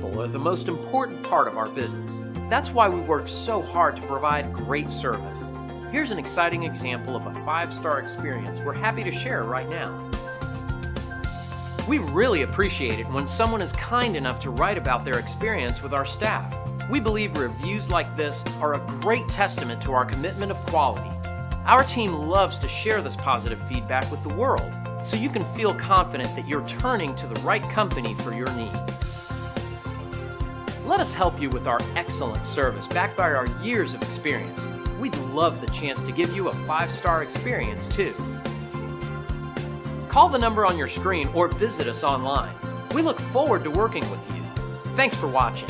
people are the most important part of our business. That's why we work so hard to provide great service. Here's an exciting example of a 5-star experience we're happy to share right now. We really appreciate it when someone is kind enough to write about their experience with our staff. We believe reviews like this are a great testament to our commitment of quality. Our team loves to share this positive feedback with the world, so you can feel confident that you're turning to the right company for your needs. Let us help you with our excellent service backed by our years of experience. We'd love the chance to give you a 5-star experience too. Call the number on your screen or visit us online. We look forward to working with you. Thanks for watching.